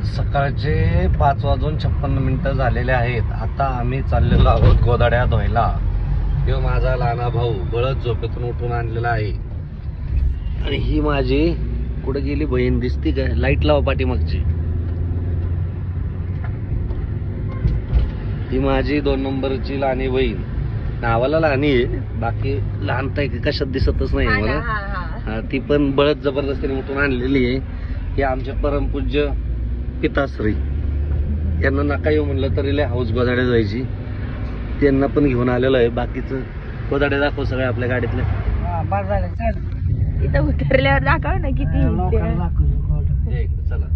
सकाळचे 5:56 झालेले आहेत। आता आम्ही चाललेलो आहोत गोदाड्या धुवायला। किंवा माझा लहाना भाऊ बळद झोपेतून उठून आणलेला आहे। आणि ही माझी कुठे गेली बहीण दिसती का? लाईट लावा पाठीमागची। ही माझी 2 नंबरची लहानी बहीण। नावाला लहानी आहे, बाकी लहानता कशात दिसतच नाही मला। ती पण बळद जबरदस्तीने उठून आणलेली आहे। हे आमचे परमपूज्य पिताश्री यांना नका येऊ म्हणलं तरी लय हाऊस गोदाड्या जायची। त्यांना पण घेऊन आलेलो आहे। बाकीचं गोदाड्या दाखव सगळे आपल्या गाडीतले। इथं उतरल्यावर दाखव ना किती चला।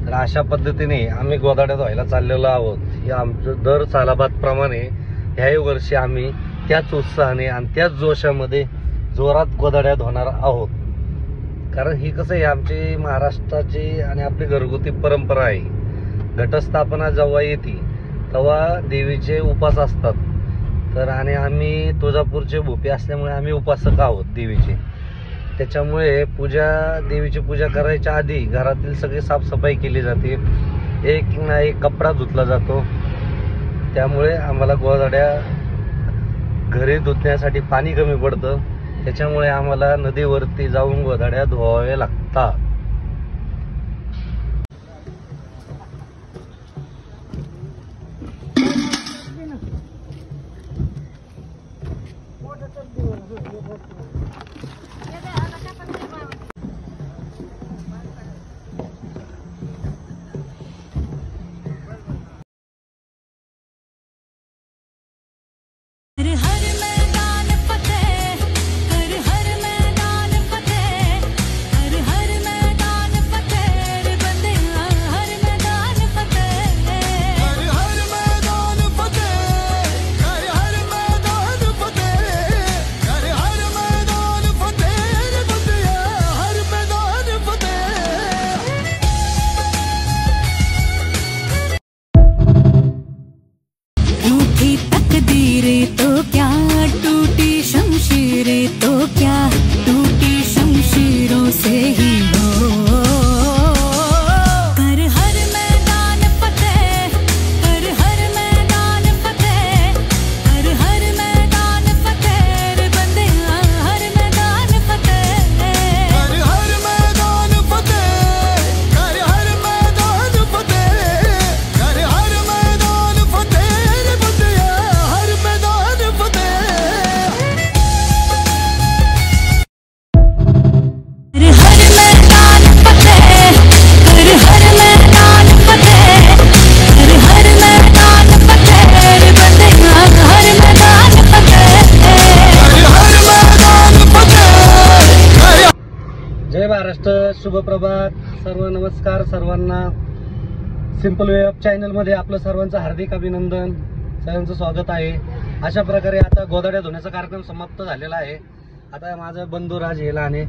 तर अशा पद्धतीने आम्ही गोदाड्या धुवायला चाललेलो आहोत। हे आमचं दर सालाबाद प्रमाणे ह्याही वर्षी आम्ही त्याच उत्साहाने आणि त्याच जोशामध्ये जोरात गोदाड्या धुणार आहोत। कारण ही कसं आहे, आमची महाराष्ट्राची आणि आपली घरगुती परंपरा आहे। घटस्थापना जेव्हा येते तेव्हा देवीचे उपास असतात। तर आणि आम्ही तुळजापूरचे भोपे असल्यामुळे आम्ही उपासक आहोत देवीचे। त्याच्यामुळे देवीची पूजा करायच्या आधी घरातील सगळी साफसफाई केली जाते। एक ना एक कपडा धुतला जातो। त्यामुळे आम्हाला गोदाड्या घरी धुतण्यासाठी पाणी कमी पडतं। त्याच्यामुळे आम्हाला नदीवरती जाऊन गोदाड्या धुवाव्या लागतात। जय महाराष्ट्र, शुभ प्रभात सर्व। नमस्कार सर्वांना। सिंपल वे ऑफ चॅनल मध्ये आपलं सर्वांचं हार्दिक अभिनंदन, सर्वांचं स्वागत आहे। अशा प्रकारे आता गोदाड्या धुण्याचा कार्यक्रम समाप्त झालेला आहे। आता माझा बंधू राज येला आणि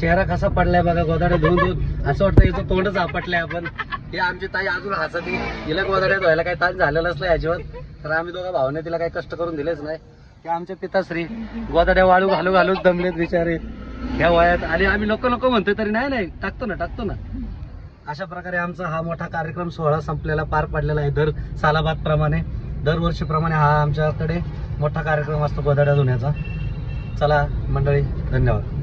चेहरा कसा पडलाय बघा गोदाड्या धुवून। असं वाटतं याचं तोंडच आपटलंय आपण। हे आमची ताई अजून हसती, हिला गोदाड्या धुवायला काही ताण झालेलाच नाही अजिबात। तर आम्ही दोघा भावाने तिला काही कष्ट करून दिलेच नाही। ते आमचे पिताश्री गोदाड्या वाळू घालूच दमलेत बिचारे ह्या वयात। आणि आम्ही नको म्हणतोय तरी नाही टाकतो ना। अशा प्रकारे आमचा हा मोठा कार्यक्रम सोहळा संपलेला पार पडलेला आहे। दर सालाबाद प्रमाणे दरवर्षीप्रमाणे हा आमच्याकडे मोठा कार्यक्रम असतो गोदाड्या धुण्याचा। चला मंडळी, धन्यवाद।